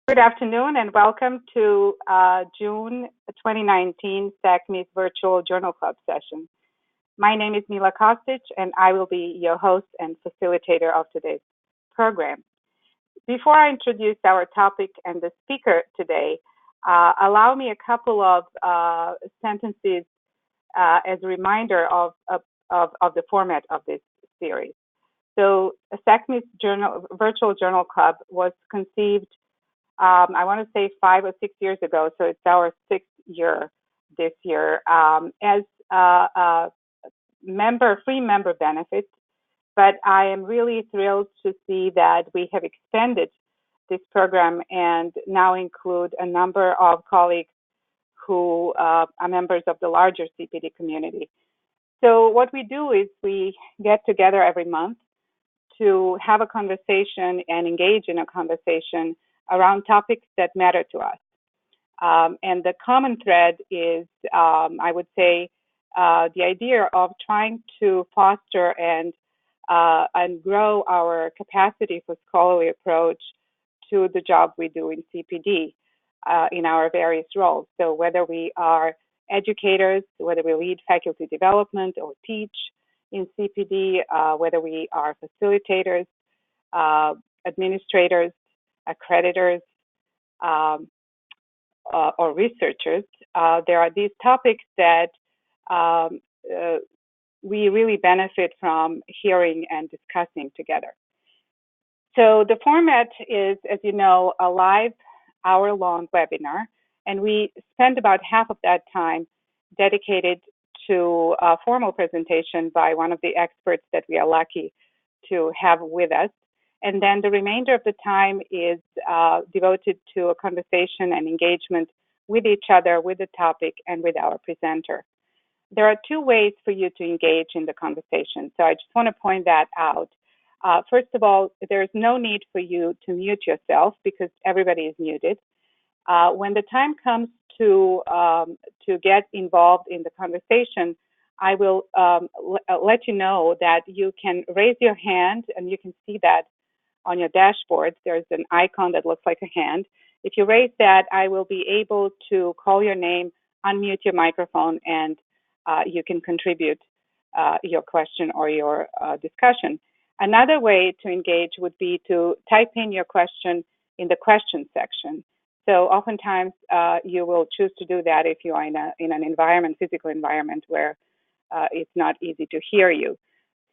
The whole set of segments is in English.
Good afternoon and welcome to June 2019 SACME's Virtual Journal Club session. My name is Mila Kostic and I will be your host and facilitator of today's program. Before I introduce our topic and the speaker today, allow me a couple of sentences as a reminder of the format of this series. So SACME's Virtual Journal Club was conceived I want to say 5 or 6 years ago, so it's our 6th year this year, as free member benefits. But I am really thrilled to see that we have extended this program and now include a number of colleagues who are members of the larger CPD community. So what we do is we get together every month to have a conversation and engage in a conversation around topics that matter to us. And the common thread is, I would say, the idea of trying to foster and grow our capacity for scholarly approach to the job we do in CPD in our various roles. So whether we are educators, whether we lead faculty development or teach in CPD, whether we are facilitators, administrators, accreditors, or researchers, there are these topics that we really benefit from hearing and discussing together. So the format is, as you know, a live hour-long webinar, and we spend about half of that time dedicated to a formal presentation by one of the experts that we are lucky to have with us. And then the remainder of the time is devoted to a conversation and engagement with each other, with the topic, and with our presenter. There are two ways for you to engage in the conversation, so I just want to point that out. First of all, there's no need for you to mute yourself because everybody is muted. When the time comes to get involved in the conversation, I will let you know that you can raise your hand, and you can see that on your dashboard. There's an icon that looks like a hand. If you raise that, I will be able to call your name, unmute your microphone, and you can contribute your question or your discussion. Another way to engage would be to type in your question in the question section. So oftentimes you will choose to do that if you are in an physical environment where it's not easy to hear you.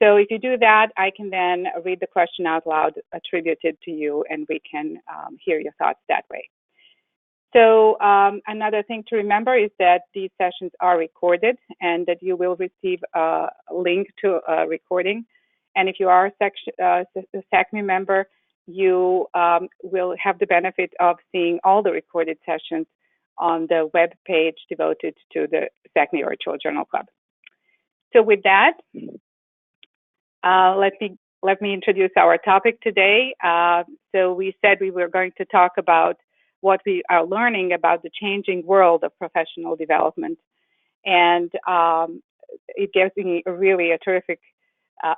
So if you do that, I can then read the question out loud attributed to you, and we can hear your thoughts that way. So another thing to remember is that these sessions are recorded and that you will receive a link to a recording. And if you are a SACME member, you will have the benefit of seeing all the recorded sessions on the web page devoted to the SACME Virtual Journal Club. So with that, let me introduce our topic today. So we said we were going to talk about what we are learning about the changing world of professional development. And it gives me really a terrific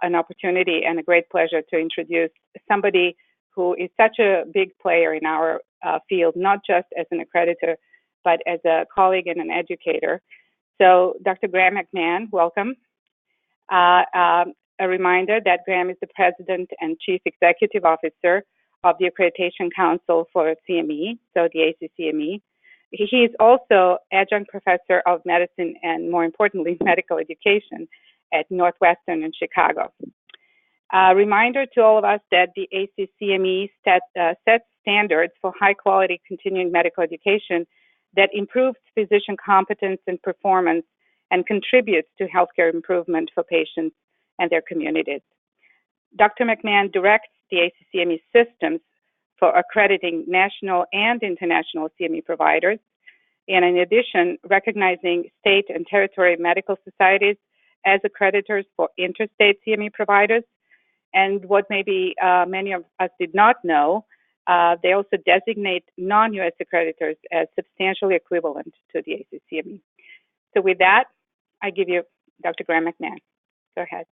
an opportunity and a great pleasure to introduce somebody who is such a big player in our field, not just as an accreditor, but as a colleague and an educator. So Dr. Graham McMahon, welcome. A reminder that Graham is the President and Chief Executive Officer of the Accreditation Council for CME, so the ACCME. He is also Adjunct Professor of Medicine and, more importantly, Medical Education at Northwestern in Chicago. A reminder to all of us that the ACCME sets standards for high-quality continuing medical education that improves physician competence and performance and contributes to healthcare improvement for patients and their communities. Dr. McMahon directs the ACCME systems for accrediting national and international CME providers, and in addition, recognizing state and territory medical societies as accreditors for interstate CME providers. And what maybe many of us did not know, they also designate non-US accreditors as substantially equivalent to the ACCME. So with that, I give you Dr. Graham McMahon. Go ahead.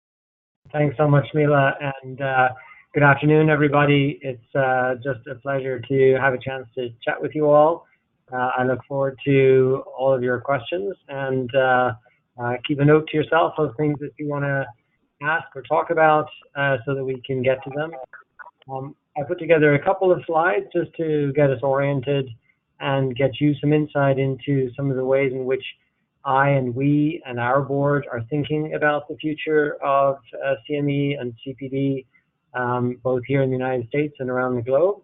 Thanks so much, Mila. And Good afternoon, everybody. It's just a pleasure to have a chance to chat with you all. I look forward to all of your questions, and keep a note to yourself of things that you want to ask or talk about so that we can get to them. I put together a couple of slides just to get us oriented and get you some insight into some of the ways in which I and we and our board are thinking about the future of CME and CPD, both here in the United States and around the globe.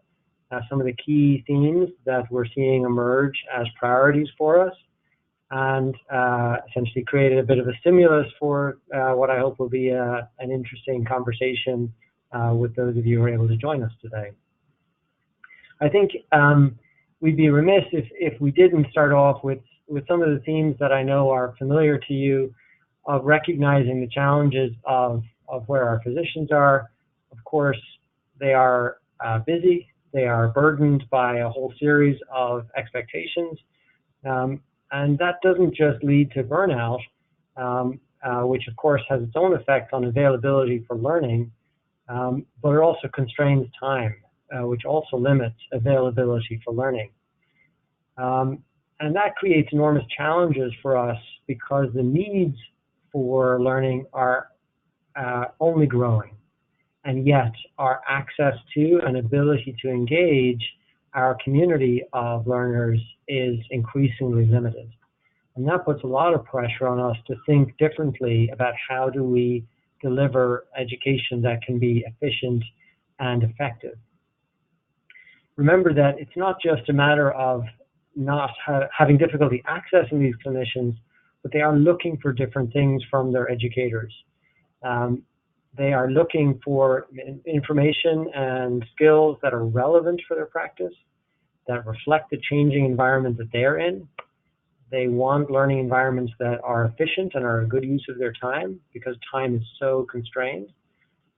Some of the key themes that we're seeing emerge as priorities for us, and essentially created a bit of a stimulus for what I hope will be an interesting conversation with those of you who are able to join us today. I think we'd be remiss if we didn't start off with some of the themes that I know are familiar to you, of recognizing the challenges of where our physicians are. Of course, they are busy, they are burdened by a whole series of expectations, and that doesn't just lead to burnout, which of course has its own effect on availability for learning, but it also constrains time, which also limits availability for learning. And that creates enormous challenges for us because the needs for learning are only growing, and yet our access to and ability to engage our community of learners is increasingly limited. And that puts a lot of pressure on us to think differently about how do we deliver education that can be efficient and effective. Remember that it's not just a matter of not having difficulty accessing these clinicians, but they are looking for different things from their educators. They are looking for information and skills that are relevant for their practice, that reflect the changing environment that they're in. They want learning environments that are efficient and are a good use of their time, because time is so constrained.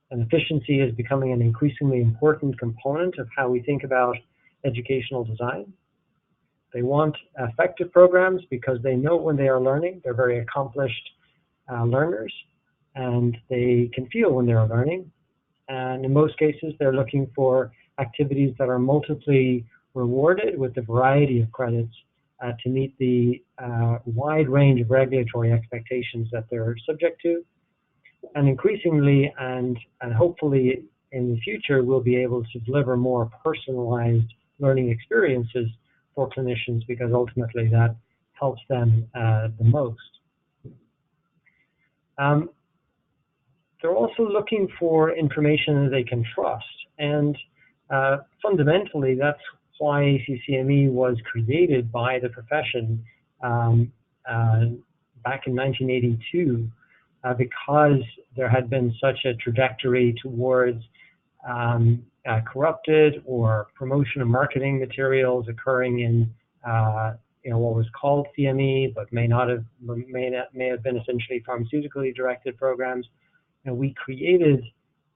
And efficiency is becoming an increasingly important component of how we think about educational design. They want effective programs because they know when they are learning, they're very accomplished learners, and they can feel when they're learning. And in most cases, they're looking for activities that are multiply rewarded with a variety of credits to meet the wide range of regulatory expectations that they're subject to. And increasingly, and hopefully in the future, we'll be able to deliver more personalized learning experiences for clinicians, because ultimately that helps them the most. They're also looking for information that they can trust, and fundamentally that's why ACCME was created by the profession back in 1982, because there had been such a trajectory towards corrupted or promotion of marketing materials occurring in what was called CME, but may have been essentially pharmaceutically directed programs. And we created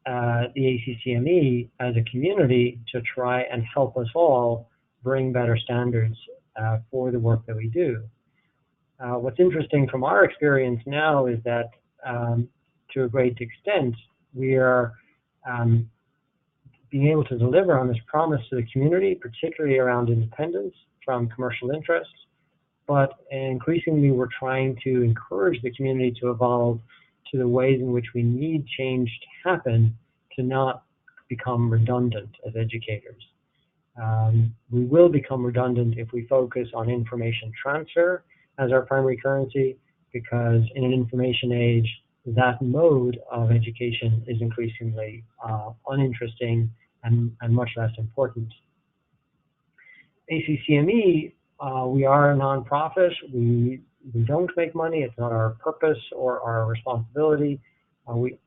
the ACCME as a community to try and help us all bring better standards for the work that we do. What's interesting from our experience now is that to a great extent, we are being able to deliver on this promise to the community, particularly around independence from commercial interests, but increasingly we're trying to encourage the community to evolve to the ways in which we need change to happen, to not become redundant as educators. We will become redundant if we focus on information transfer as our primary currency, because in an information age, that mode of education is increasingly uninteresting and much less important. ACCME, we are a nonprofit. We don't make money. It's not our purpose or our responsibility.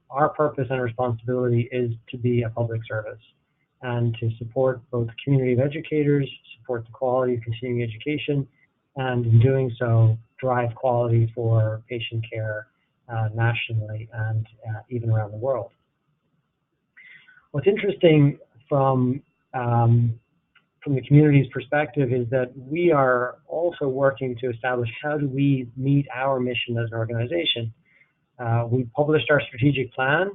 Our purpose and responsibility is to be a public service and to support both the community of educators, support the quality of continuing education, and in doing so, drive quality for patient care nationally and even around the world. What's interesting from the community's perspective is that we are also working to establish how do we meet our mission as an organization. We published our strategic plan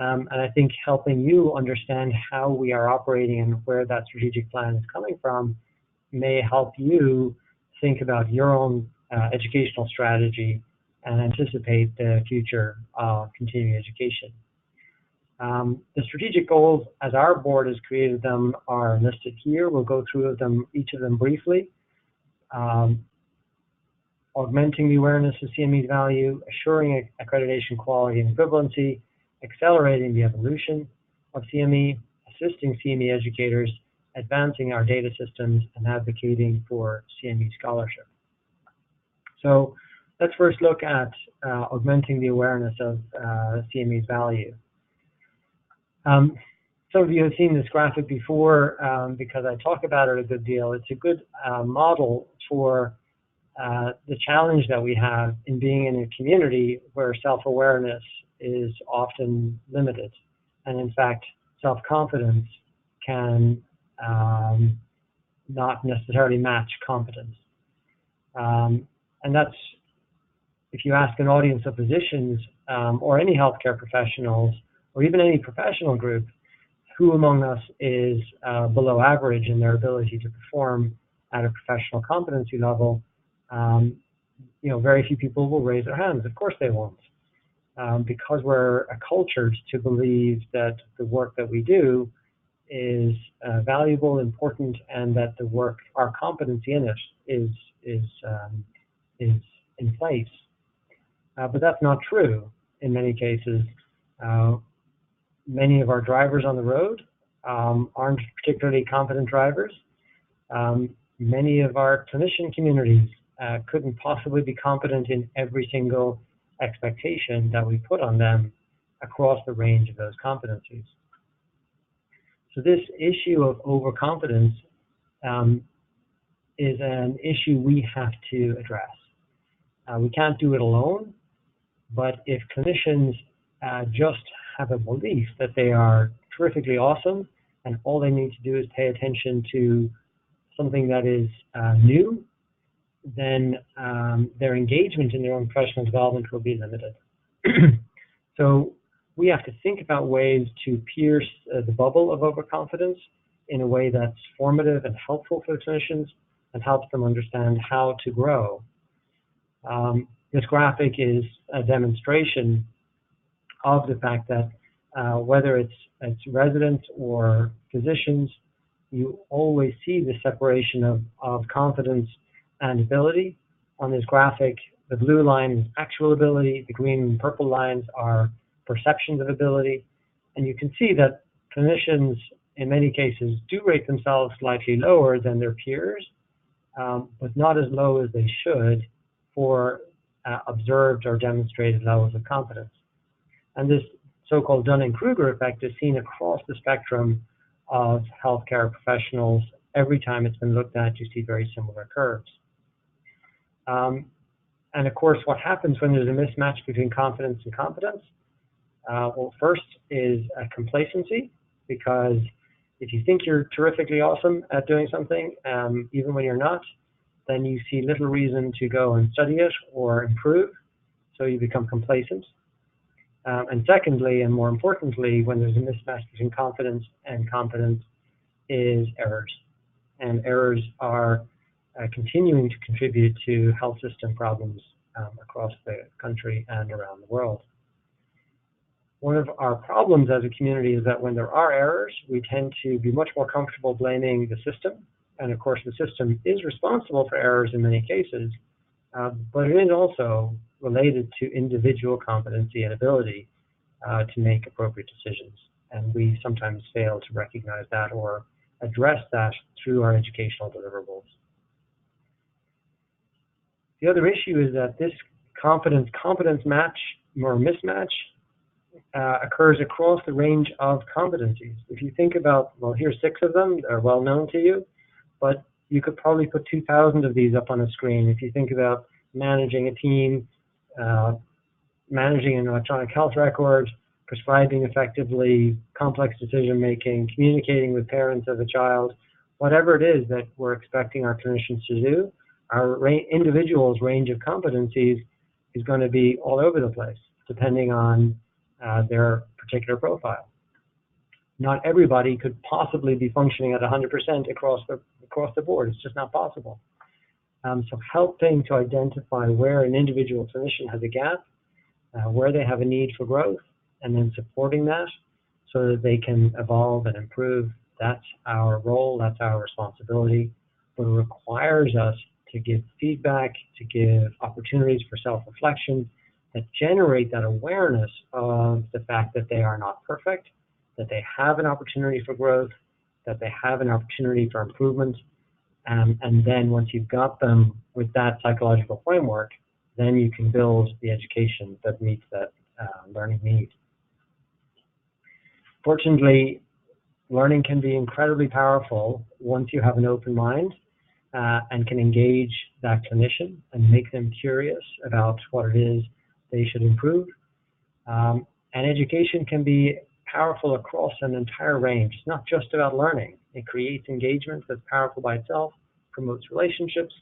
And I think helping you understand how we are operating and where that strategic plan is coming from may help you think about your own educational strategy and anticipate the future of continuing education. The strategic goals, as our board has created them, are listed here. We'll go through each of them briefly. Augmenting the awareness of CME's value, assuring accreditation quality and equivalency, accelerating the evolution of CME, assisting CME educators, advancing our data systems, and advocating for CME scholarship. So let's first look at augmenting the awareness of CME's value. Some of you have seen this graphic before because I talk about it a good deal. It's a good model for the challenge that we have in being in a community where self-awareness is often limited. And in fact, self-confidence can not necessarily match competence. And that's, if you ask an audience of physicians or any healthcare professionals, or even any professional group, who among us is below average in their ability to perform at a professional competency level, very few people will raise their hands. Of course they won't, because we're accultured to believe that the work that we do is valuable, important, and that the work, our competency in it, is in place. But that's not true in many cases. Many of our drivers on the road aren't particularly competent drivers. Many of our clinician communities couldn't possibly be competent in every single expectation that we put on them across the range of those competencies. So this issue of overconfidence is an issue we have to address. We can't do it alone, but if clinicians just have a belief that they are terrifically awesome and all they need to do is pay attention to something that is new, then their engagement in their own professional development will be limited. So we have to think about ways to pierce the bubble of overconfidence in a way that's formative and helpful for clinicians and helps them understand how to grow. This graphic is a demonstration of the fact that whether it's residents or physicians, you always see the separation of confidence and ability. On this graphic, the blue line is actual ability, the green and purple lines are perceptions of ability, and you can see that clinicians in many cases do rate themselves slightly lower than their peers, but not as low as they should for observed or demonstrated levels of confidence. And this so-called Dunning-Kruger effect is seen across the spectrum of healthcare professionals. Every time it's been looked at, you see very similar curves. And of course, what happens when there's a mismatch between confidence and competence? Well, first is a complacency, because if you think you're terrifically awesome at doing something, even when you're not, then you see little reason to go and study it or improve, so you become complacent. And secondly, and more importantly, when there's a mismatch between confidence and competence, is errors. And errors are continuing to contribute to health system problems across the country and around the world. One of our problems as a community is that when there are errors, we tend to be much more comfortable blaming the system. And of course, the system is responsible for errors in many cases, but it is also related to individual competency and ability to make appropriate decisions. And we sometimes fail to recognize that or address that through our educational deliverables. The other issue is that this competence match or mismatch occurs across the range of competencies. If you think about, well, here's 6 of them, they're well known to you, but you could probably put 2,000 of these up on a screen. If you think about managing a team, managing an electronic health record, prescribing effectively, complex decision-making, communicating with parents of a child, whatever it is that we're expecting our clinicians to do, our individual's range of competencies is going to be all over the place, depending on their particular profile. Not everybody could possibly be functioning at 100% across the board. It's just not possible. So helping to identify where an individual clinician has a gap, where they have a need for growth, and then supporting that so that they can evolve and improve. That's our role, that's our responsibility, but it requires us to give feedback, to give opportunities for self-reflection that generate that awareness of the fact that they are not perfect, that they have an opportunity for growth, that they have an opportunity for improvement, and then once you've got them with that psychological framework, then you can build the education that meets that learning need. Fortunately, learning can be incredibly powerful once you have an open mind and can engage that clinician and make them curious about what it is they should improve. And education can be powerful across an entire range. It's not just about learning. It creates engagement that's powerful by itself, promotes relationships,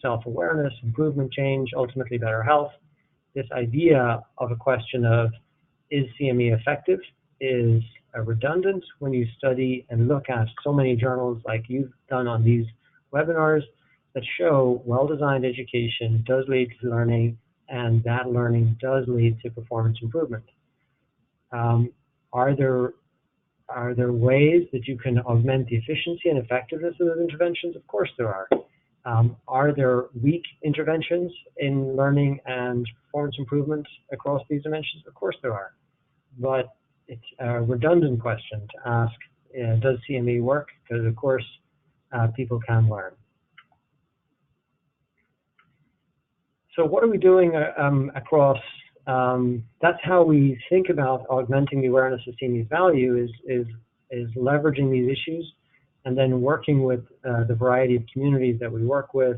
self-awareness, improvement, change, ultimately better health. This idea of a question of, is CME effective, is redundant when you study and look at so many journals like you've done on these webinars that show well-designed education does lead to learning, and that learning does lead to performance improvement. Are there ways that you can augment the efficiency and effectiveness of those interventions? Of course there are. Are there weak interventions in learning and performance improvement across these dimensions? Of course there are. But it's a redundant question to ask, does CME work? Because of course people can learn. So what are we doing across, that's how we think about augmenting the awareness of CME's value is leveraging these issues and then working with the variety of communities that we work with,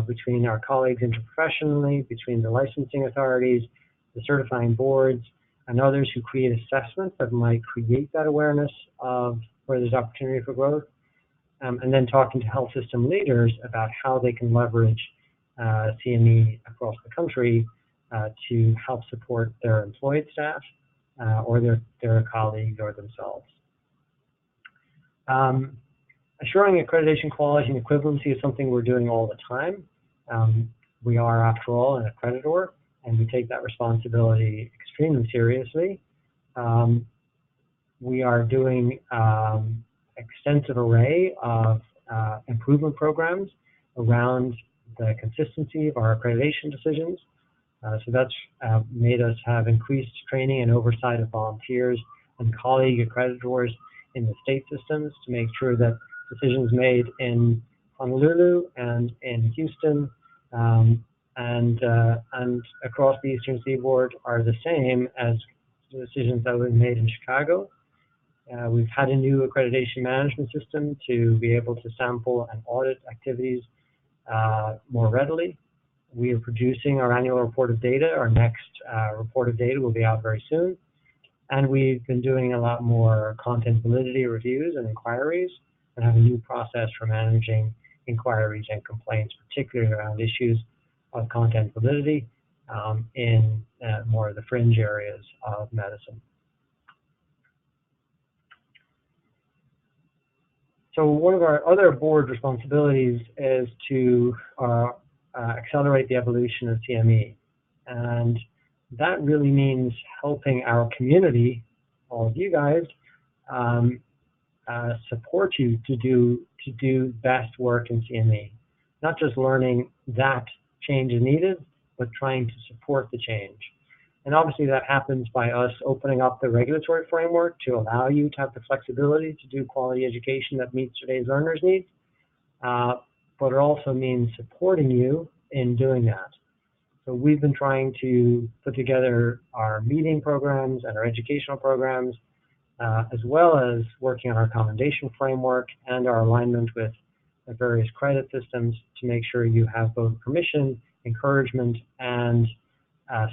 between our colleagues interprofessionally, between the licensing authorities, the certifying boards, and others who create assessments that might create that awareness of where there's opportunity for growth, and then talking to health system leaders about how they can leverage CME across the country to help support their employed staff or their colleagues or themselves. Assuring accreditation quality and equivalency is something we're doing all the time. We are, after all, an accreditor, and we take that responsibility extremely seriously. We are doing extensive array of improvement programs around the consistency of our accreditation decisions. So that's made us have increased training and oversight of volunteers and colleague accreditors in the state systems to make sure that decisions made in Honolulu and in Houston and across the Eastern Seaboard are the same as the decisions that were made in Chicago. We've had a new accreditation management system to be able to sample and audit activities more readily. We are producing our annual report of data. Our next report of data will be out very soon. And we've been doing a lot more content validity reviews and inquiries, and have a new process for managing inquiries and complaints, particularly around issues of content validity in more of the fringe areas of medicine. So one of our other board responsibilities is to accelerate the evolution of CME. And that really means helping our community, all of you guys, support you to do best work in CME. Not just learning that change is needed, but trying to support the change. And obviously that happens by us opening up the regulatory framework to allow you to have the flexibility to do quality education that meets today's learners' needs. But it also means supporting you in doing that. So we've been trying to put together our meeting programs and our educational programs, as well as working on our commendation framework and our alignment with the various credit systems to make sure you have both permission, encouragement, and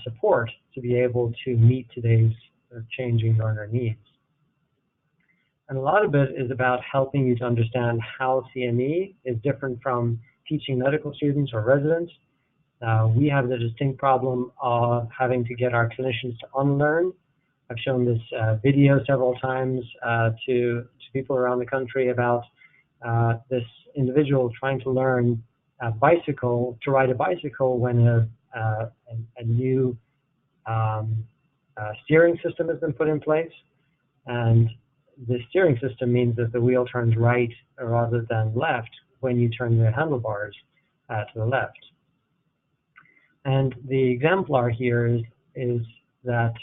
support to be able to meet today's changing learner needs. And a lot of it is about helping you to understand how CME is different from teaching medical students or residents. We have the distinct problem of having to get our clinicians to unlearn I've shown this video several times to people around the country about this individual trying to learn to ride a bicycle when a new steering system has been put in place. And the steering system means that the wheel turns right rather than left when you turn the handlebars to the left. And the exemplar here is that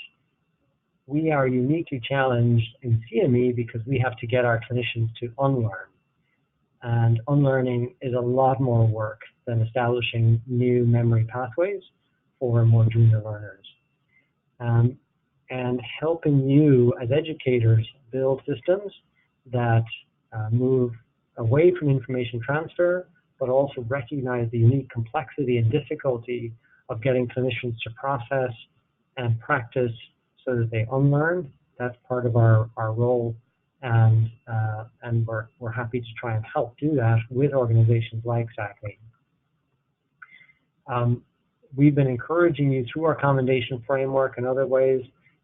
we are uniquely challenged in CME because we have to get our clinicians to unlearn. And unlearning is a lot more work than establishing new memory pathways for more junior learners. And helping you as educators build systems that move away from information transfer, but also recognize the unique complexity and difficulty of getting clinicians to process and practice so that they unlearn. That's part of our role, and we're happy to try and help do that with organizations like SACME. We've been encouraging you through our commendation framework and other ways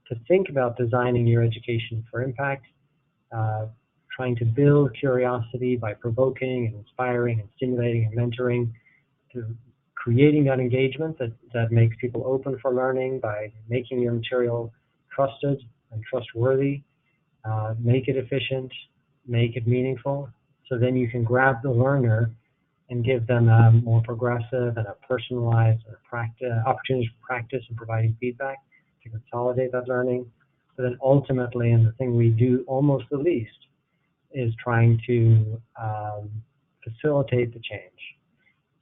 to think about designing your education for impact, trying to build curiosity by provoking and inspiring and stimulating and mentoring, to creating that engagement that makes people open for learning by making your material trusted and trustworthy, make it efficient, make it meaningful, so then you can grab the learner and give them a more progressive and a personalized opportunity for practice and providing feedback to consolidate that learning. But then ultimately, and the thing we do almost the least, is trying to facilitate the change.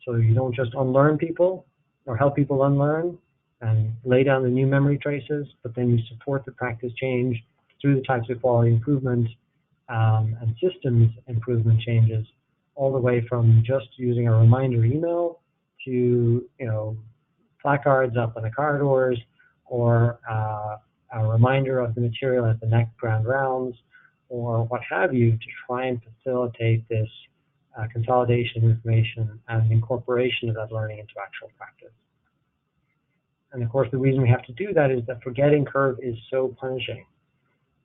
So you don't just unlearn people or help people unlearn and lay down the new memory traces, but then you support the practice change through the types of quality improvement and systems improvement changes, all the way from just using a reminder email to placards up on the corridors, or a reminder of the material at the next grand rounds, or what have you, to try and facilitate this consolidation of information and incorporation of that learning into actual practice. And of course, the reason we have to do that is that forgetting curve is so punishing.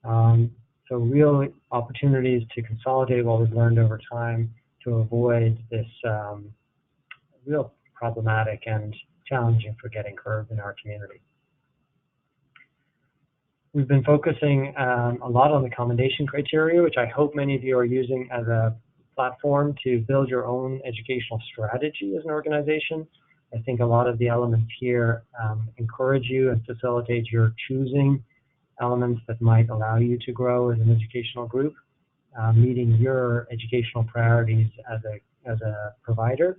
So real opportunities to consolidate what we've learned over time to avoid this real problematic and challenging forgetting curve in our community. We've been focusing a lot on the commendation criteria, which I hope many of you are using as a platform to build your own educational strategy as an organization. I think a lot of the elements here encourage you and facilitate your choosing elements that might allow you to grow as an educational group, meeting your educational priorities as a provider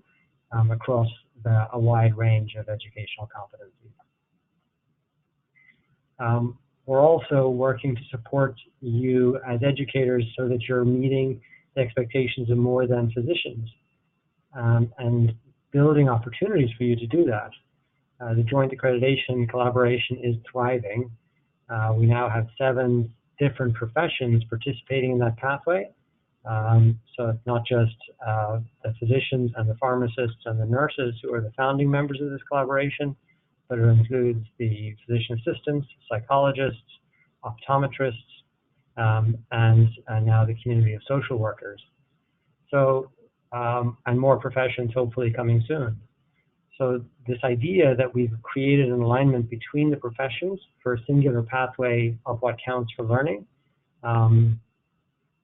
across a wide range of educational competencies. We're also working to support you as educators so that you're meeting the expectations of more than physicians, and building opportunities for you to do that. The joint accreditation collaboration is thriving. We now have 7 different professions participating in that pathway. So it's not just the physicians and the pharmacists and the nurses who are the founding members of this collaboration, but it includes the physician assistants, psychologists, optometrists, and now the community of social workers. So, and more professions hopefully coming soon. So this idea that we've created an alignment between the professions for a singular pathway of what counts for learning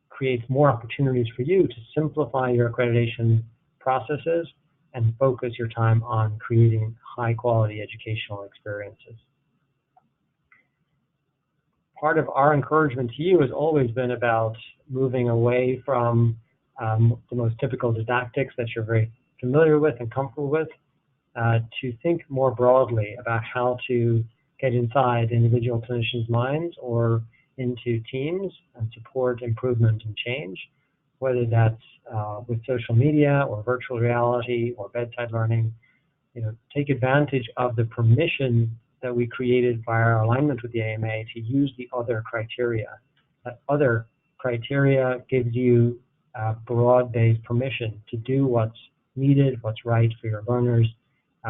creates more opportunities for you to simplify your accreditation processes and focus your time on creating high quality educational experiences. Part of our encouragement to you has always been about moving away from the most typical didactics that you're very familiar with and comfortable with, to think more broadly about how to get inside individual clinicians' minds or into teams and support improvement and change, whether that's with social media or virtual reality or bedside learning. Take advantage of the permission that we created by our alignment with the AMA to use the other criteria. That other criteria gives you broad-based permission to do what's needed, what's right for your learners,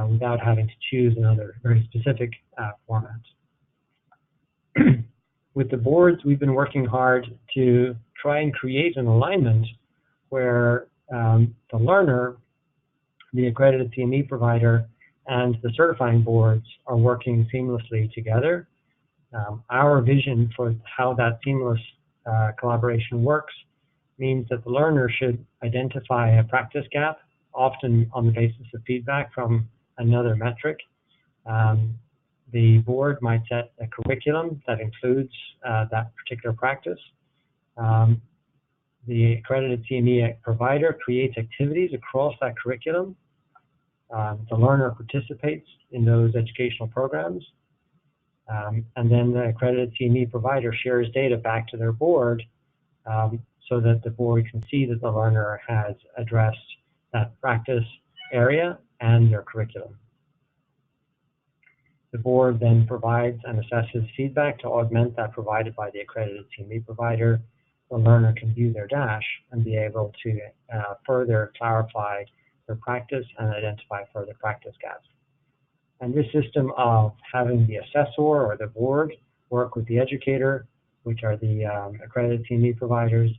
without having to choose another very specific format. With the boards, we've been working hard to try and create an alignment where the learner, the accredited CME provider, and the certifying boards are working seamlessly together. Our vision for how that seamless collaboration works means that the learner should identify a practice gap, often on the basis of feedback from another metric. The board might set a curriculum that includes that particular practice. The accredited CME provider creates activities across that curriculum. The learner participates in those educational programs. And then the accredited CME provider shares data back to their board so that the board can see that the learner has addressed that practice area and their curriculum. The board then provides and assesses feedback to augment that provided by the accredited CME provider. The learner can view their dash and be able to further clarify their practice and identify further practice gaps. And this system of having the assessor or the board work with the educator, which are the accredited CME providers,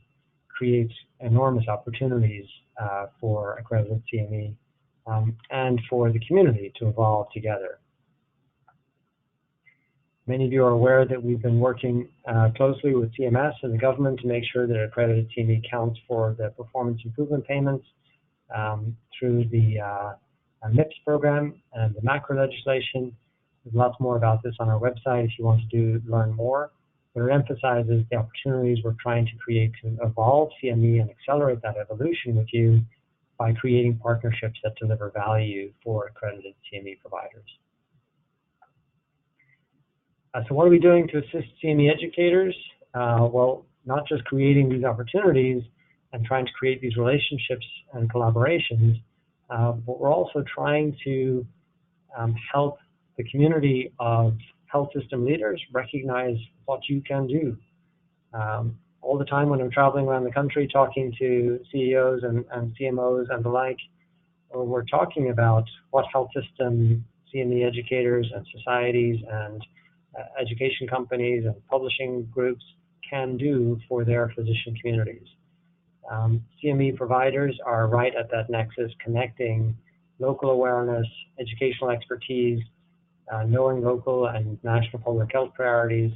creates enormous opportunities for accredited CME and for the community to evolve together. Many of you are aware that we've been working closely with CMS and the government to make sure that accredited CME counts for the performance improvement payments through the MIPS program and the macro legislation. There's lots more about this on our website if you want to learn more. But it emphasizes the opportunities we're trying to create to evolve CME and accelerate that evolution with you by creating partnerships that deliver value for accredited CME providers. So what are we doing to assist CME educators? Well, not just creating these opportunities and trying to create these relationships and collaborations, but we're also trying to help the community of health system leaders recognize what you can do. All the time when I'm traveling around the country talking to CEOs and CMOs and the like, we're talking about what health system CME educators and societies and education companies and publishing groups can do for their physician communities. CME providers are right at that nexus, connecting local awareness, educational expertise, knowing local and national public health priorities,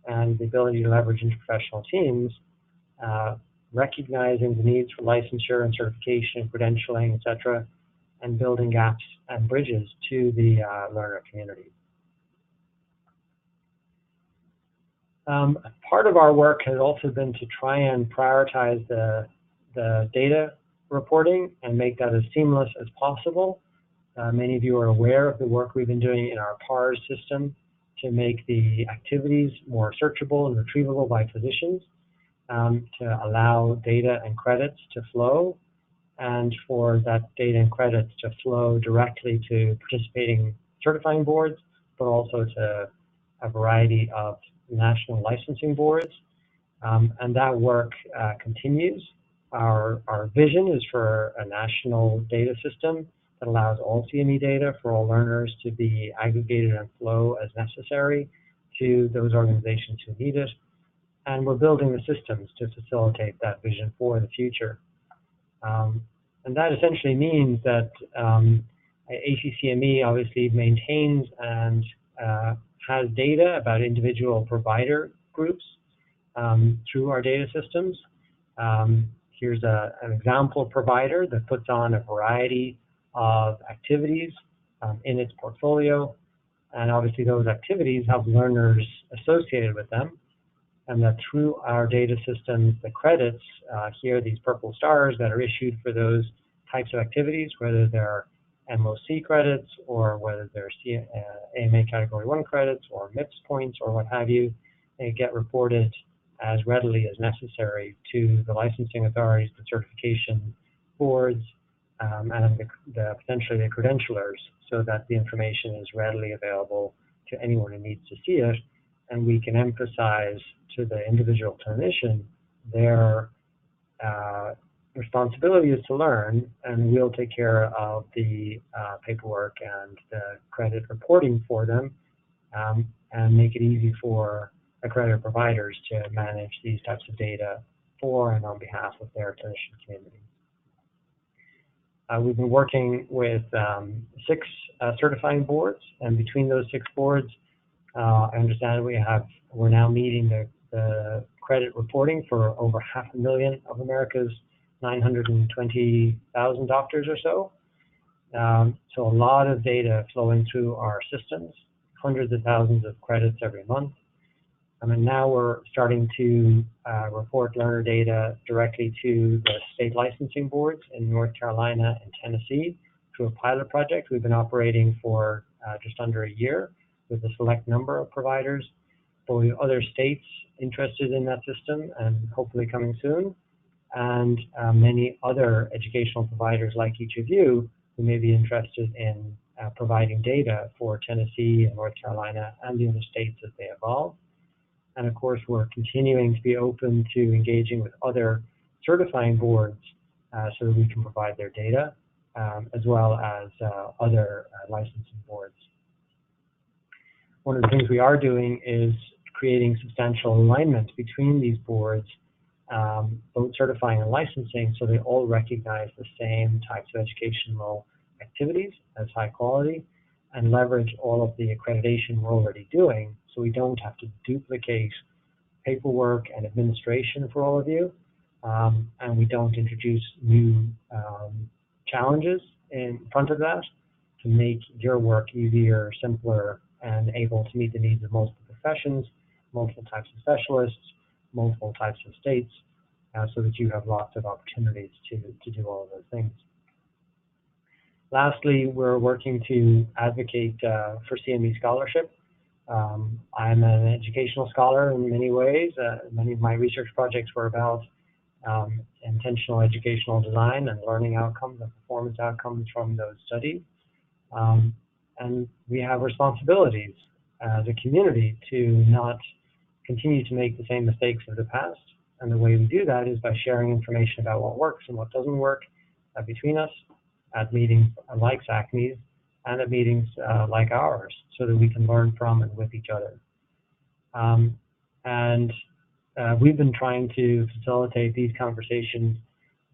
and the ability to leverage interprofessional teams, recognizing the needs for licensure and certification, credentialing, etc., and building gaps and bridges to the learner community. Part of our work has also been to try and prioritize the data reporting and make that as seamless as possible. Many of you are aware of the work we've been doing in our PARS system to make the activities more searchable and retrievable by physicians, to allow data and credits to flow, and for that data and credits to flow directly to participating certifying boards, but also to a variety of national licensing boards. And that work continues. Our vision is for a national data system that allows all CME data for all learners to be aggregated and flow as necessary to those organizations who need it. And we're building the systems to facilitate that vision for the future. And that essentially means that ACCME obviously maintains and has data about individual provider groups through our data systems. Here's an example provider that puts on a variety of activities in its portfolio, and obviously those activities have learners associated with them, and that through our data systems, the credits, here these purple stars that are issued for those types of activities, whether they're MOC credits or whether they're AMA Category 1 credits or MIPS points or what have you, they get reported as readily as necessary to the licensing authorities, the certification boards, and potentially the credentialers, so that the information is readily available to anyone who needs to see it, and we can emphasize to the individual clinician their responsibility is to learn, and we'll take care of the paperwork and the credit reporting for them, and make it easy for accredited providers to manage these types of data for and on behalf of their clinician community. We've been working with 6 certifying boards, and between those 6 boards, I understand we're now meeting the credit reporting for over 500,000 of America's 920,000 doctors or so. So a lot of data flowing through our systems, hundreds of thousands of credits every month. And now we're starting to report learner data directly to the state licensing boards in North Carolina and Tennessee through a pilot project. We've been operating for just under a year with a select number of providers, but we have other states interested in that system and hopefully coming soon, and many other educational providers like each of you who may be interested in providing data for Tennessee and North Carolina and the other states as they evolve. And of course, we're continuing to be open to engaging with other certifying boards so that we can provide their data, as well as other licensing boards. One of the things we are doing is creating substantial alignment between these boards, both certifying and licensing, so they all recognize the same types of educational activities as high quality and leverage all of the accreditation we're already doing, so we don't have to duplicate paperwork and administration for all of you, and we don't introduce new challenges in front of that to make your work easier, simpler, and able to meet the needs of multiple professions, multiple types of specialists, multiple types of states, so that you have lots of opportunities to do all of those things. Lastly, we're working to advocate for CME scholarship. I'm an educational scholar in many ways. Many of my research projects were about intentional educational design and learning outcomes and performance outcomes from those studies. And we have responsibilities as a community to not continue to make the same mistakes of the past. And the way we do that is by sharing information about what works and what doesn't work between us at meetings like SACME's and at meetings like ours, so that we can learn from and with each other. We've been trying to facilitate these conversations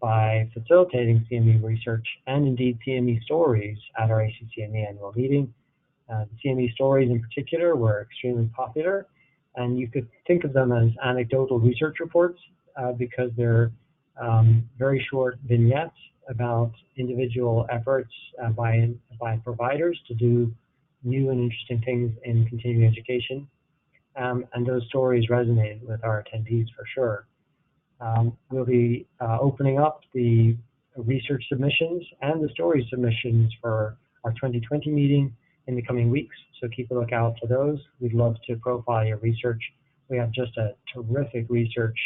by facilitating CME research and indeed CME stories at our ACCME annual meeting. The CME stories in particular were extremely popular, and you could think of them as anecdotal research reports because they're very short vignettes about individual efforts by providers to do new and interesting things in continuing education. And those stories resonated with our attendees for sure. We'll be opening up the research submissions and the story submissions for our 2020 meeting in the coming weeks, so keep a lookout for those. We'd love to profile your research. We have just a terrific research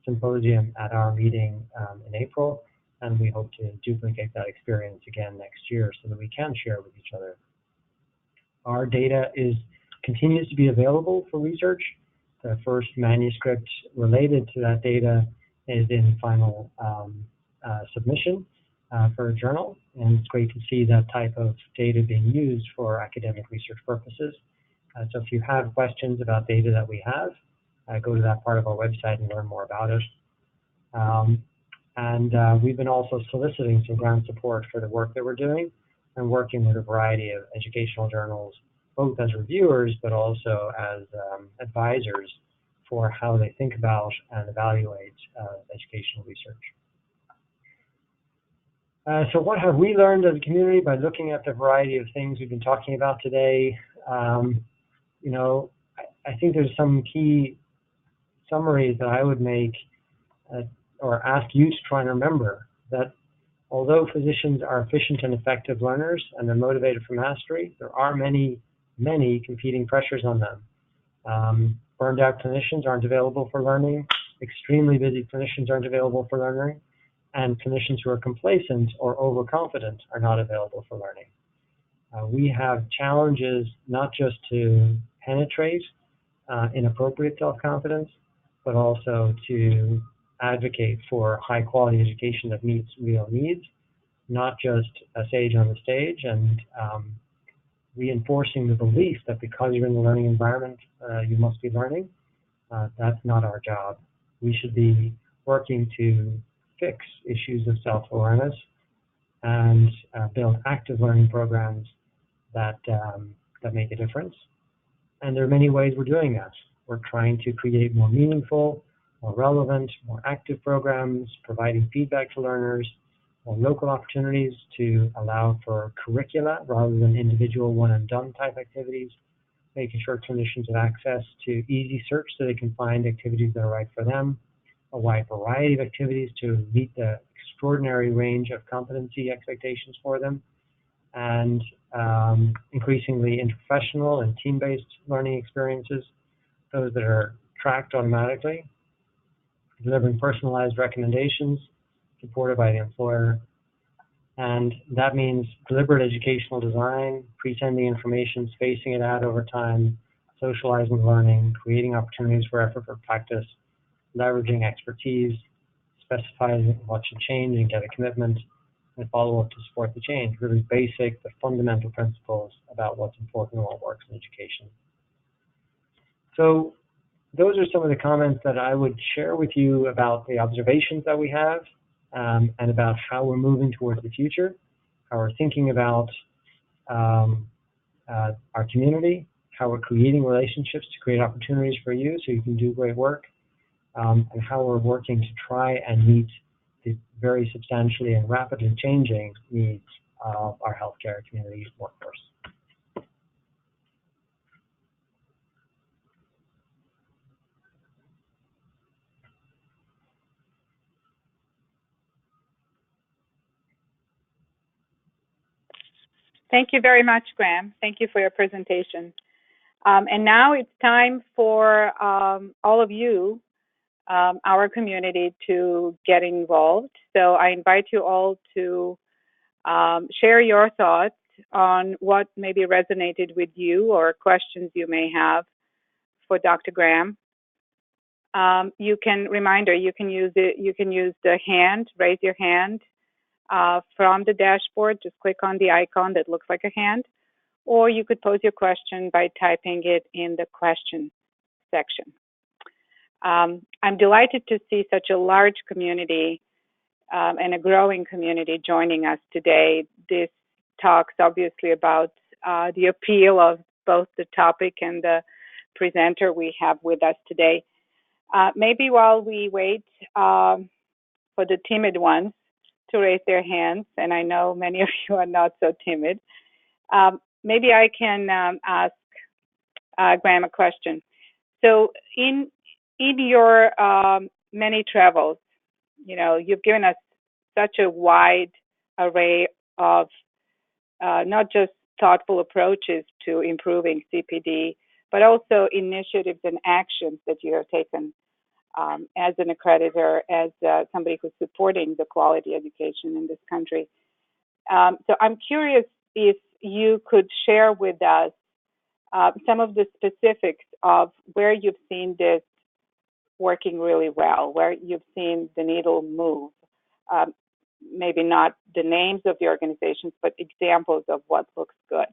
symposium at our meeting in April, and we hope to duplicate that experience again next year so that we can share with each other. Our data continues to be available for research. The first manuscript related to that data is in final submission for a journal, and it's great to see that type of data being used for academic research purposes. So if you have questions about data that we have, go to that part of our website and learn more about it. We've been also soliciting some grant support for the work that we're doing and working with a variety of educational journals, both as reviewers but also as advisors for how they think about and evaluate educational research. So what have we learned as a community by looking at the variety of things we've been talking about today? You know, I think there's some key summaries that I would make or ask you to try and remember, that although physicians are efficient and effective learners and they're motivated for mastery, there are many competing pressures on them. Burned out clinicians aren't available for learning, extremely busy clinicians aren't available for learning, and clinicians who are complacent or overconfident are not available for learning. We have challenges not just to penetrate inappropriate self-confidence, but also to advocate for high quality education that meets real needs, not just a sage on the stage, and reinforcing the belief that because you're in the learning environment, you must be learning, That's not our job. We should be working to fix issues of self-awareness and build active learning programs that make a difference. And there are many ways we're doing that. We're trying to create more meaningful, more relevant, more active programs, providing feedback to learners, more local opportunities to allow for curricula rather than individual one-and-done type activities, making sure clinicians have access to easy search so they can find activities that are right for them, a wide variety of activities to meet the extraordinary range of competency expectations for them, and increasingly interprofessional and team-based learning experiences, those that are tracked automatically, delivering personalized recommendations supported by the employer. And that means deliberate educational design, pre-sending information, spacing it out over time, socializing learning, creating opportunities for effort for practice, leveraging expertise, specifying what should change and get a commitment, and follow up to support the change. Really basic, but fundamental principles about what's important and what works in education. So those are some of the comments that I would share with you about the observations that we have, and about how we're moving towards the future, how we're thinking about our community, how we're creating relationships to create opportunities for you so you can do great work, and how we're working to try and meet the very substantially and rapidly changing needs of our healthcare community workforce. Thank you very much, Graham. Thank you for your presentation. And now it's time for all of you, our community, to get involved. So I invite you all to share your thoughts on what maybe resonated with you or questions you may have for Dr. Graham. You can use it. You can use the hand, raise your hand from the dashboard. Just click on the icon that looks like a hand, or you could pose your question by typing it in the question section. I'm delighted to see such a large community and a growing community joining us today. This talks obviously about the appeal of both the topic and the presenter we have with us today. Maybe while we wait for the timid ones to raise their hands, and I know many of you are not so timid, maybe I can ask Graham a question. So in your many travels, you've given us such a wide array of not just thoughtful approaches to improving CPD, but also initiatives and actions that you have taken as an accreditor, as somebody who's supporting the quality education in this country. So I'm curious if you could share with us some of the specifics of where you've seen this working really well, where you've seen the needle move. Maybe not the names of the organizations, but examples of what looks good.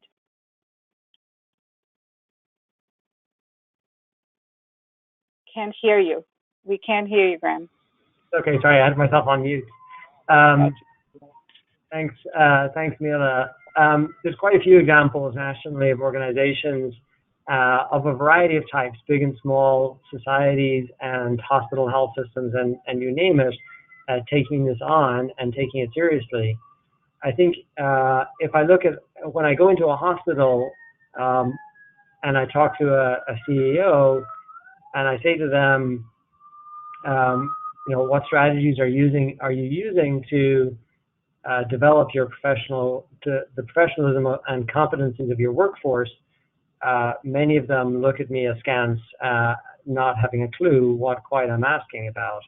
Can't hear you. We can't hear you, Graham. Okay, sorry, I had myself on mute. Thanks, Mila. There's quite a few examples nationally of organizations of a variety of types, big and small, societies and hospital health systems, and you name it, taking this on and taking it seriously. I think if I look at, when I go into a hospital and I talk to a CEO and I say to them, what strategies are you using to develop your the professionalism and competencies of your workforce, many of them look at me askance, not having a clue what quite I'm asking about.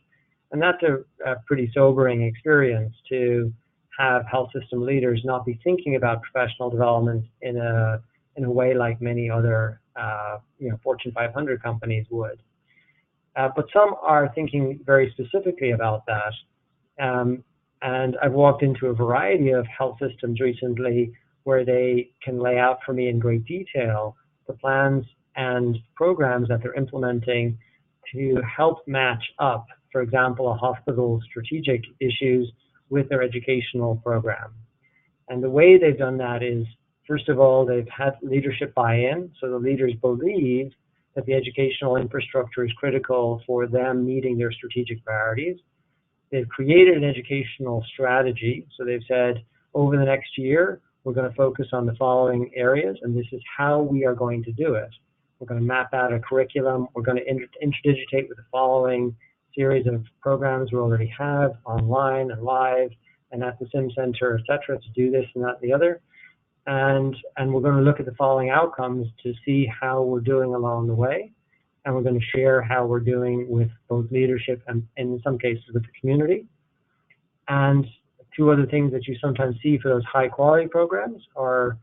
And that's a pretty sobering experience, to have health system leaders not be thinking about professional development in a way like many other Fortune 500 companies would. But some are thinking very specifically about that. And I've walked into a variety of health systems recently where they can lay out for me in great detail the plans and programs that they're implementing to help match up, for example, a hospital's strategic issues with their educational program. And the way they've done that is, first of all, they've had leadership buy-in, so the leaders believe that the educational infrastructure is critical for them meeting their strategic priorities. They've created an educational strategy, so they've said, over the next year, we're going to focus on the following areas, and this is how we are going to do it. We're going to map out a curriculum. We're going to interdigitate with the following series of programs we already have, online and live, and at the Sim Center, et cetera, to do this and that and the other. And we're going to look at the following outcomes to see how we're doing along the way. And we're going to share how we're doing with both leadership and, in some cases, with the community. And two other things that you sometimes see for those high-quality programs are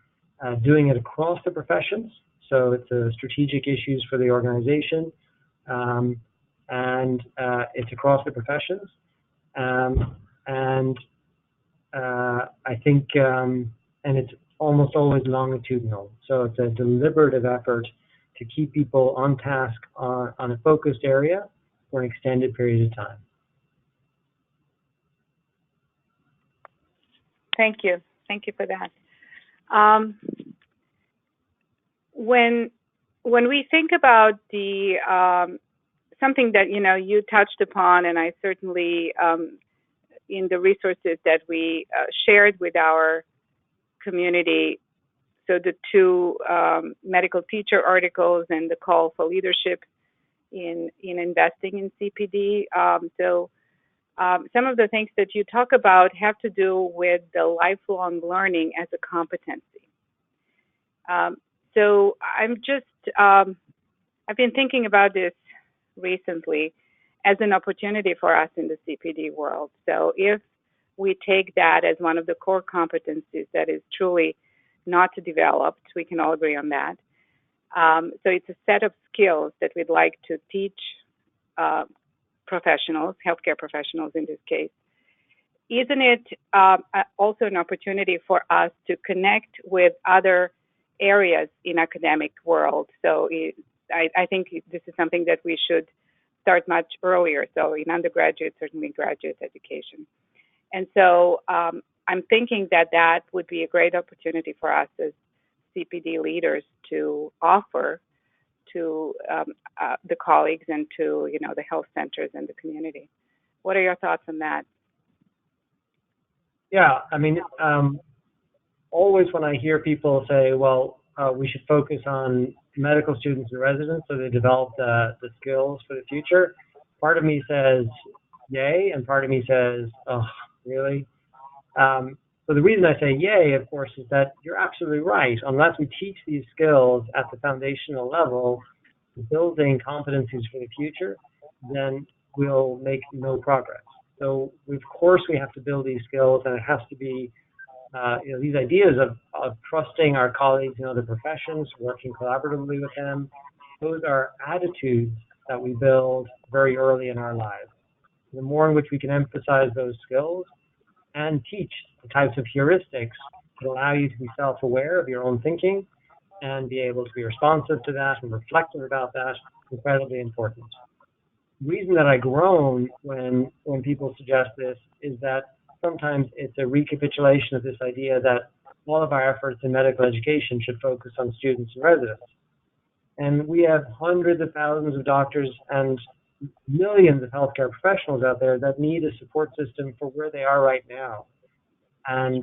doing it across the professions. So it's strategic issues for the organization, and it's across the professions. I think, and it's almost always longitudinal. So it's a deliberative effort to keep people on task on a focused area for an extended period of time. Thank you. Thank you for that. When we think about the something that you touched upon, and I certainly in the resources that we shared with our community, so the two medical teacher articles and the call for leadership in investing in CPD. Some of the things that you talk about have to do with the lifelong learning as a competency. So I've been thinking about this recently as an opportunity for us in the CPD world. So if we take that as one of the core competencies that is truly not developed, we can all agree on that. So it's a set of skills that we'd like to teach professionals, healthcare professionals in this case. Isn't it also an opportunity for us to connect with other areas in academic world? So I think this is something that we should start much earlier. So in undergraduate, certainly graduate education. And so I'm thinking that would be a great opportunity for us as CPD leaders to offer to the colleagues and to the health centers and the community. What are your thoughts on that? Yeah, I mean, always when I hear people say, well, we should focus on medical students and residents so they develop the skills for the future, part of me says, yay, and part of me says, oh, really? So the reason I say yay, of course, is that you're absolutely right. Unless we teach these skills at the foundational level, building competencies for the future, then we'll make no progress. So of course we have to build these skills, and it has to be these ideas of trusting our colleagues in other professions, working collaboratively with them. Those are attitudes that we build very early in our lives. The more in which we can emphasize those skills and teach the types of heuristics that allow you to be self-aware of your own thinking and be able to be responsive to that and reflective about that, incredibly important. The reason that I groan when people suggest this is that sometimes it's a recapitulation of this idea that all of our efforts in medical education should focus on students and residents. And we have hundreds of thousands of doctors and millions of healthcare professionals out there that need a support system for where they are right now. And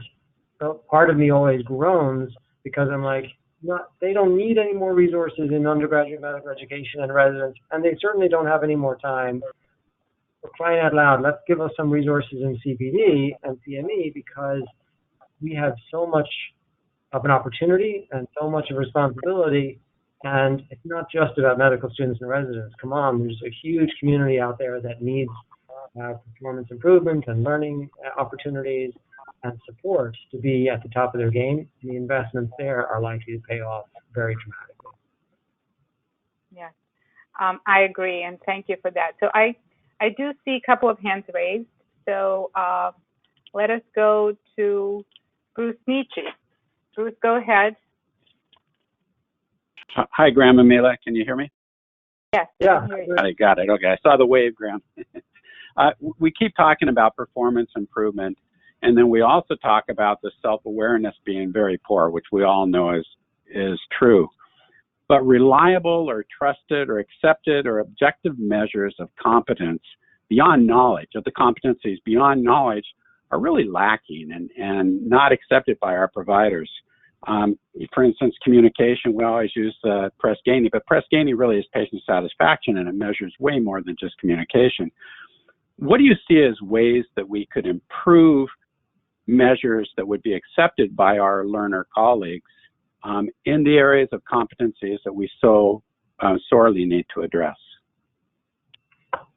so part of me always groans because I'm like, they don't need any more resources in undergraduate medical education and residence, and they certainly don't have any more time. For crying out loud, let's give us some resources in CPD and CME, because we have so much of an opportunity and so much of responsibility. And it's not just about medical students and residents. Come on, there's a huge community out there that needs performance improvement and learning opportunities and support to be at the top of their game. And the investments there are likely to pay off very dramatically. Yes, I agree, and thank you for that. So I do see a couple of hands raised. So let us go to Bruce Nietzsche. Bruce, go ahead. Hi, Graham and Mila. Can you hear me? Yes. Yeah. I got it. Okay, I saw the wave, Graham. We keep talking about performance improvement, and then we also talk about the self-awareness being very poor, which we all know is true. But reliable or trusted or accepted or objective measures of competence beyond knowledge, of the competencies beyond knowledge, are really lacking and not accepted by our providers. For instance, communication, we always use Press-Ganey, but Press-Ganey really is patient satisfaction, and it measures way more than just communication. What do you see as ways that we could improve measures that would be accepted by our learner colleagues in the areas of competencies that we so sorely need to address?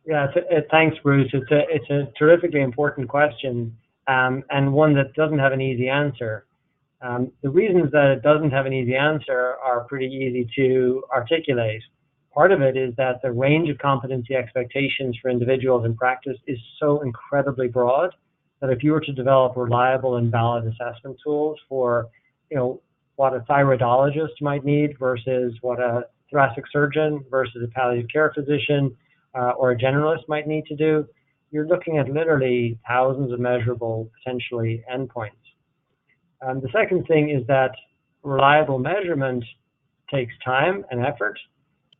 Yeah, thanks, Bruce. It's a terrifically important question, and one that doesn't have an easy answer. The reasons that it doesn't have an easy answer are pretty easy to articulate. Part of it is that the range of competency expectations for individuals in practice is so incredibly broad that if you were to develop reliable and valid assessment tools for, what a thyroidologist might need versus what a thoracic surgeon versus a palliative care physician or a generalist might need to do, you're looking at literally thousands of measurable, potentially, endpoints. The second thing is that reliable measurement takes time and effort,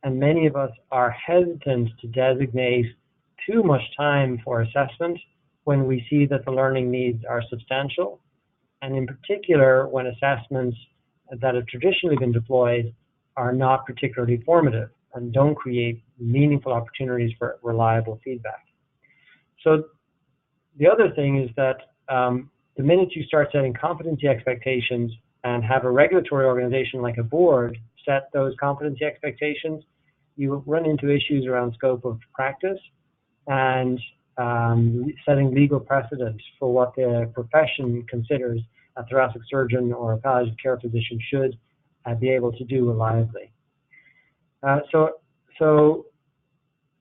and many of us are hesitant to designate too much time for assessment when we see that the learning needs are substantial, and in particular when assessments that have traditionally been deployed are not particularly formative and don't create meaningful opportunities for reliable feedback. So the other thing is that the minute you start setting competency expectations and have a regulatory organization like a board set those competency expectations, you run into issues around scope of practice and setting legal precedent for what the profession considers a thoracic surgeon or a palliative care physician should be able to do reliably. So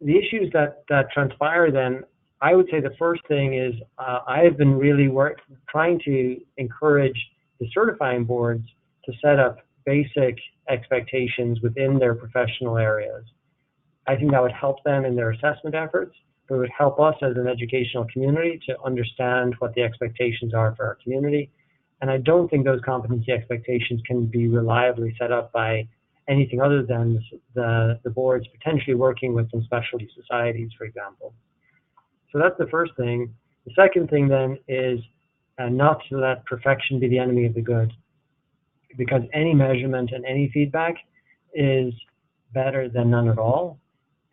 the issues that transpire then, I would say the first thing is I have been really trying to encourage the certifying boards to set up basic expectations within their professional areas. I think that would help them in their assessment efforts, but it would help us as an educational community to understand what the expectations are for our community. And I don't think those competency expectations can be reliably set up by anything other than the boards potentially working with some specialty societies, for example. So that's the first thing. The second thing then is not to let perfection be the enemy of the good, because any measurement and any feedback is better than none at all.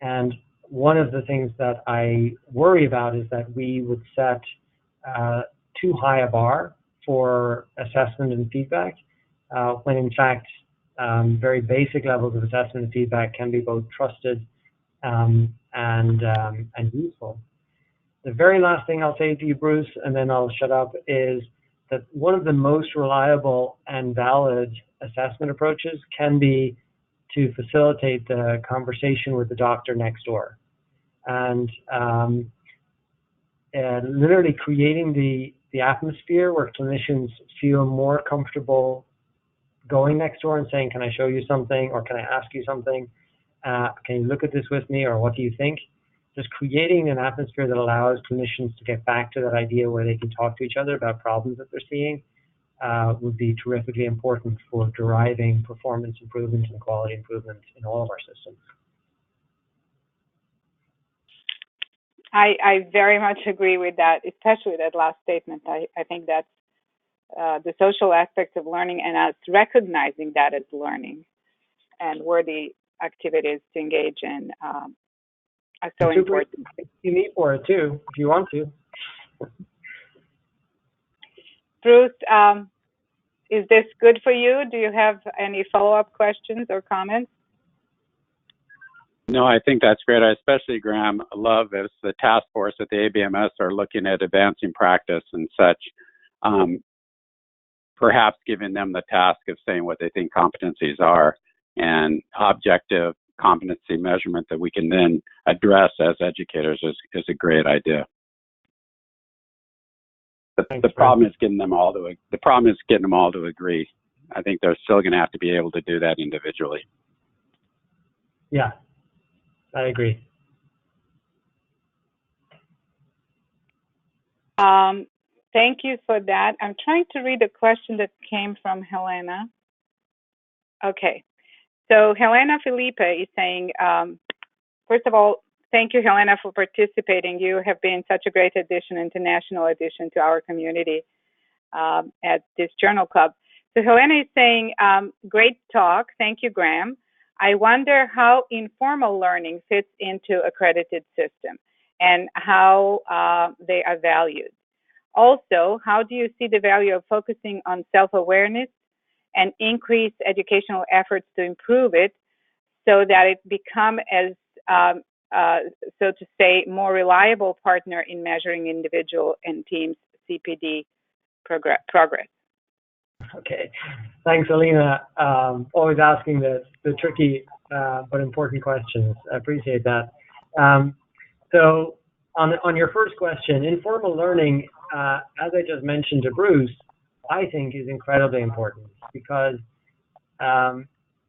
And one of the things that I worry about is that we would set too high a bar for assessment and feedback, when in fact very basic levels of assessment and feedback can be both trusted and useful. The very last thing I'll say to you, Bruce, and then I'll shut up, is that one of the most reliable and valid assessment approaches can be to facilitate the conversation with the doctor next door. And literally creating the atmosphere where clinicians feel more comfortable going next door and saying, can I show you something, or can I ask you something? Can you look at this with me, or what do you think? Just creating an atmosphere that allows clinicians to get back to that idea where they can talk to each other about problems that they're seeing would be terrifically important for deriving performance improvement and quality improvement in all of our systems. I very much agree with that, especially that last statement. I think that's the social aspects of learning and us recognizing that as learning and worthy activities to engage in are so important. You need for it too, if you want to. Bruce, is this good for you? Do you have any follow-up questions or comments? No, I think that's great. I especially, Graham, love as the task force at the ABMS are looking at advancing practice and such, perhaps giving them the task of saying what they think competencies are and objective competency measurement that we can then address as educators is a great idea. The problem is getting them all to agree. I think they're still going to have to be able to do that individually. Yeah. I agree. Thank you for that. I'm trying to read a question that came from Helena. Okay. So Helena Felipe is saying, first of all, thank you, Helena, for participating. You have been such a great addition, international addition to our community at this journal club. So Helena is saying, great talk. Thank you, Graham. I wonder how informal learning fits into accredited system and how they are valued. Also, how do you see the value of focusing on self-awareness and increase educational efforts to improve it so that it become as, so to say, more reliable partner in measuring individual and teams CPD progress? Okay, thanks, Alina. Always asking the tricky but important questions. I appreciate that. So on your first question, informal learning, as I just mentioned to Bruce, I think is incredibly important because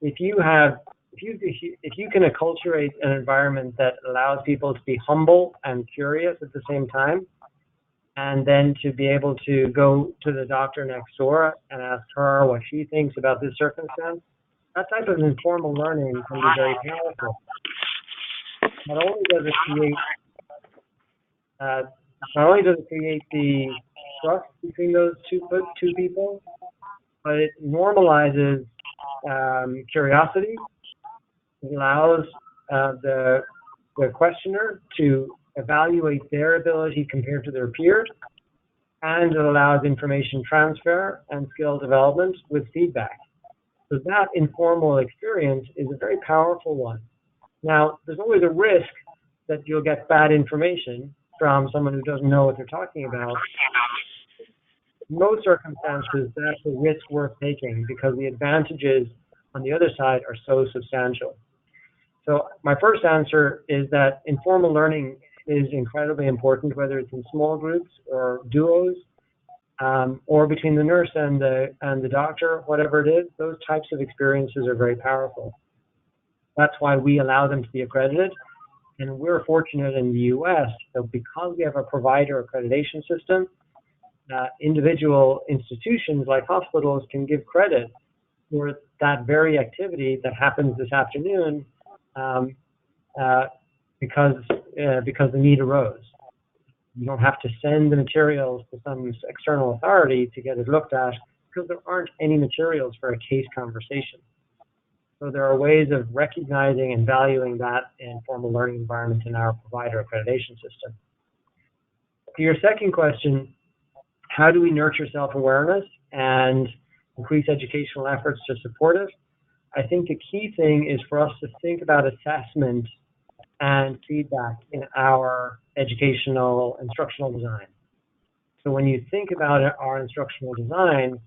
if you can acculturate an environment that allows people to be humble and curious at the same time, and then to be able to go to the doctor next door and ask her what she thinks about this circumstance, that type of informal learning can be very powerful. Not only does it create the trust between those two people, but it normalizes curiosity. It allows the questioner to evaluate their ability compared to their peers, and it allows information transfer and skill development with feedback. So that informal experience is a very powerful one. Now, there's always a risk that you'll get bad information from someone who doesn't know what they're talking about. In most circumstances, that's a risk worth taking because the advantages on the other side are so substantial. So my first answer is that informal learning is incredibly important, whether it's in small groups or duos, or between the nurse and the doctor, whatever it is. Those types of experiences are very powerful. That's why we allow them to be accredited. And we're fortunate in the US that because we have a provider accreditation system, individual institutions like hospitals can give credit for that very activity that happens this afternoon because the need arose. You don't have to send the materials to some external authority to get it looked at because there aren't any materials for a case conversation. So there are ways of recognizing and valuing that informal learning environment in our provider accreditation system. To your second question, how do we nurture self-awareness and increase educational efforts to support it? I think the key thing is for us to think about assessment and feedback in our educational instructional design. So when you think about our instructional design,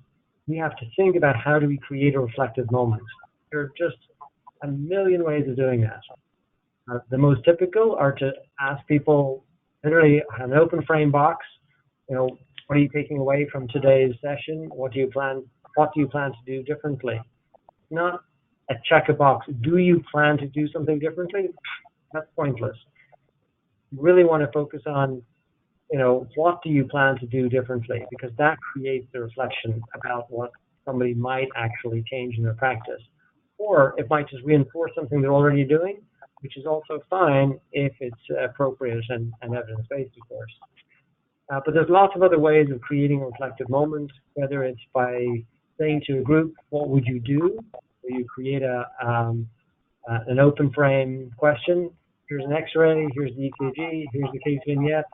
we have to think about how do we create a reflective moment. There are just a million ways of doing that. The most typical are to ask people, literally an open frame box, what are you taking away from today's session? What do you plan to do differently? Not a check a box. Do you plan to do something differently? That's pointless. You really want to focus on, what do you plan to do differently? Because that creates the reflection about what somebody might actually change in their practice. Or it might just reinforce something they're already doing, which is also fine if it's appropriate and evidence-based, of course. But there's lots of other ways of creating a reflective moment, whether it's by saying to a group, what would you do? Or you create an open frame question. Here's an X-ray, here's the EKG, here's the case vignette.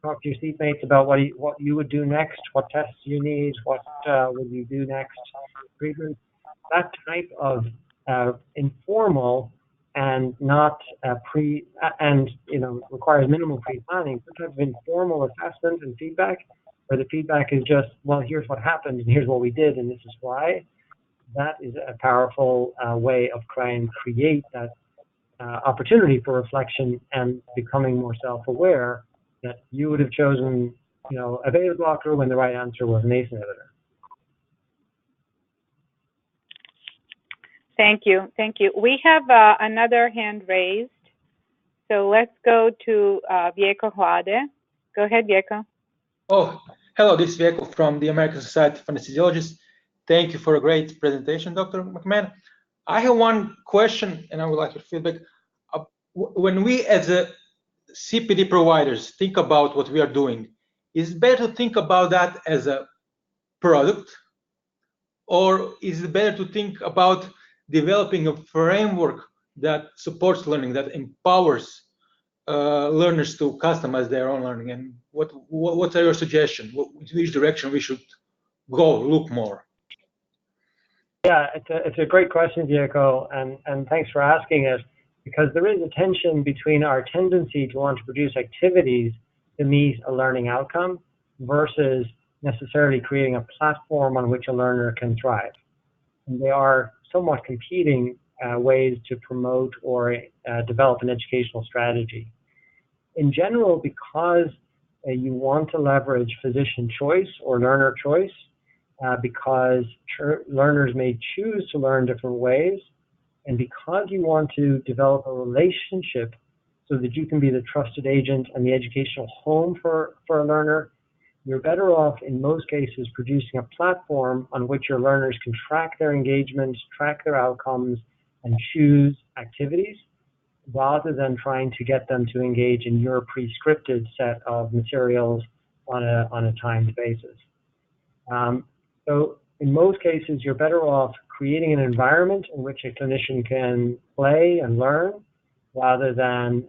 Talk to your seatmates about what you would do next, what tests you need, what would you do next, treatment. That type of informal and not requires minimal pre-planning. Some type of informal assessment and feedback, where the feedback is just, well, here's what happened and here's what we did and this is why. That is a powerful way of trying to create that opportunity for reflection and becoming more self-aware that you would have chosen, a beta blocker when the right answer was an ACE inhibitor. Thank you. We have another hand raised. So let's go to Vieco Huade. Go ahead, Vieco. Oh, hello, this is Vieco from the American Society of Anesthesiologists. Thank you for a great presentation, Dr. McMahon. I have one question, and I would like your feedback. When we, as a CPD providers, think about what we are doing, is it better to think about that as a product, or is it better to think about developing a framework that supports learning, that empowers learners to customize their own learning? And what are your suggestions? Which direction we should go, look more? Yeah, it's a great question, Diego, and thanks for asking it, because there is a tension between our tendency to want to produce activities to meet a learning outcome versus necessarily creating a platform on which a learner can thrive. And they are somewhat competing ways to promote or develop an educational strategy. In general, because you want to leverage physician choice or learner choice, because learners may choose to learn different ways, and because you want to develop a relationship so that you can be the trusted agent and the educational home for a learner, you're better off in most cases producing a platform on which your learners can track their engagement, track their outcomes, and choose activities, rather than trying to get them to engage in your pre-scripted set of materials on a timed basis. So in most cases, you're better off creating an environment in which a clinician can play and learn, rather than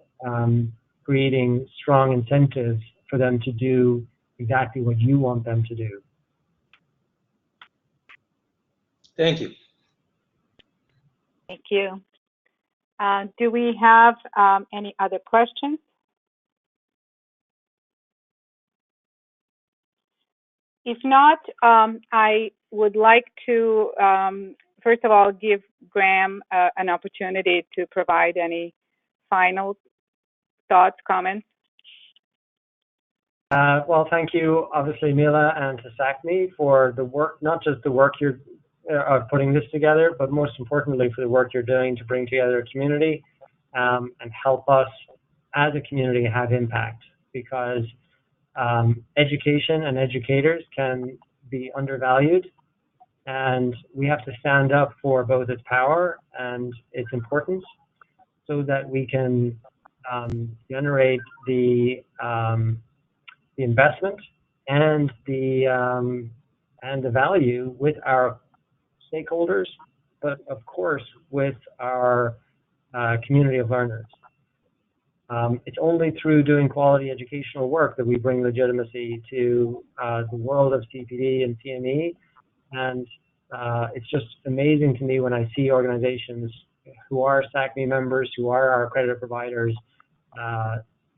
creating strong incentives for them to do exactly what you want them to do. Thank you. Thank you. Do we have any other questions? If not, I would like to, first of all, give Graham an opportunity to provide any final thoughts, comments. Well, thank you, obviously, Mila, and to SACME for the work, not just the work you're putting this together, but most importantly for the work you're doing to bring together a community and help us as a community have impact, because education and educators can be undervalued, and we have to stand up for both its power and its importance so that we can generate the investment and the value with our stakeholders, but of course with our community of learners. It's only through doing quality educational work that we bring legitimacy to the world of CPD and CME, and it's just amazing to me when I see organizations who are SACME members, who are our accredited providers,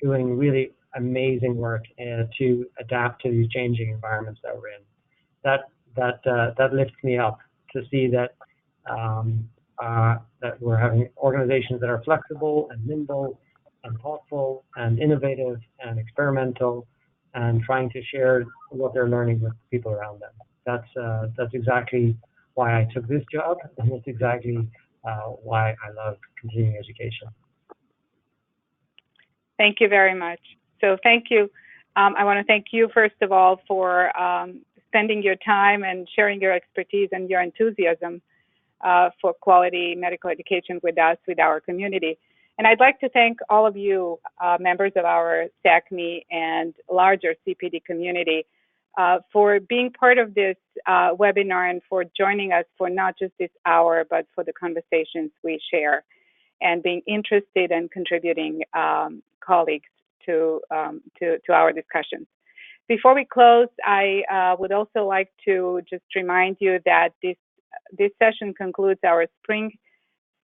doing really amazing work to adapt to these changing environments that we're in. That lifts me up to see that that we're having organizations that are flexible and nimble and thoughtful and innovative and experimental, and trying to share what they're learning with people around them. That's exactly why I took this job, and that's exactly why I love continuing education. Thank you very much. So thank you. I want to thank you, first of all, for spending your time and sharing your expertise and your enthusiasm for quality medical education with us, with our community. And I'd like to thank all of you, members of our SACME and larger CPD community, for being part of this webinar and for joining us for not just this hour, but for the conversations we share, and being interested and contributing colleagues to our discussions. Before we close, I would also like to just remind you that this session concludes our spring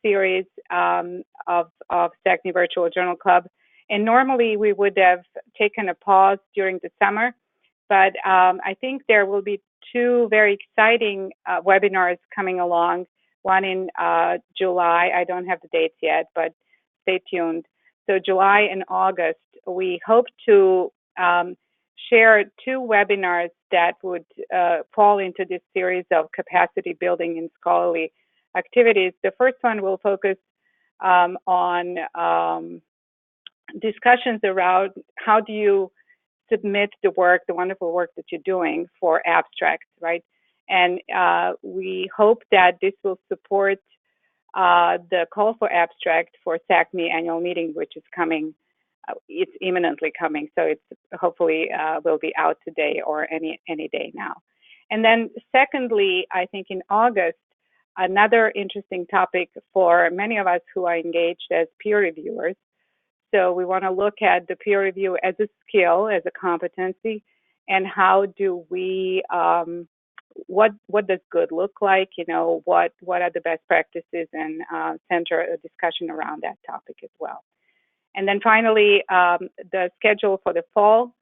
series of SACME Virtual Journal Club. And normally we would have taken a pause during the summer, but I think there will be two very exciting webinars coming along, one in July. I don't have the dates yet, but stay tuned. So July and August, we hope to share two webinars that would fall into this series of capacity building and scholarly activities. The first one will focus on discussions around how do you submit the work, the wonderful work that you're doing for abstracts, right? And we hope that this will support the call for abstract for SACME annual meeting, which is coming. It's imminently coming, so it's hopefully will be out today or any day now. And then secondly, I think in August, another interesting topic for many of us who are engaged as peer reviewers. So we want to look at the peer review as a skill, as a competency, and how do we, what does good look like? You know, what are the best practices, and center a discussion around that topic as well. And then finally, the schedule for the fall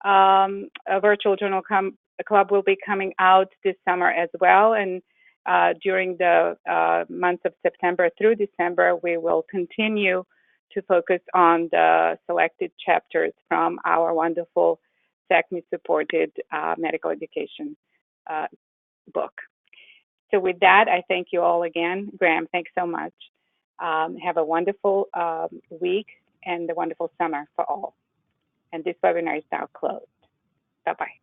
a virtual journal club will be coming out this summer as well. And during the months of September through December, we will continue to focus on the selected chapters from our wonderful SACME-supported medical education book. So with that, I thank you all again. Graham, thanks so much. Have a wonderful week and a wonderful summer for all. And this webinar is now closed. Bye-bye.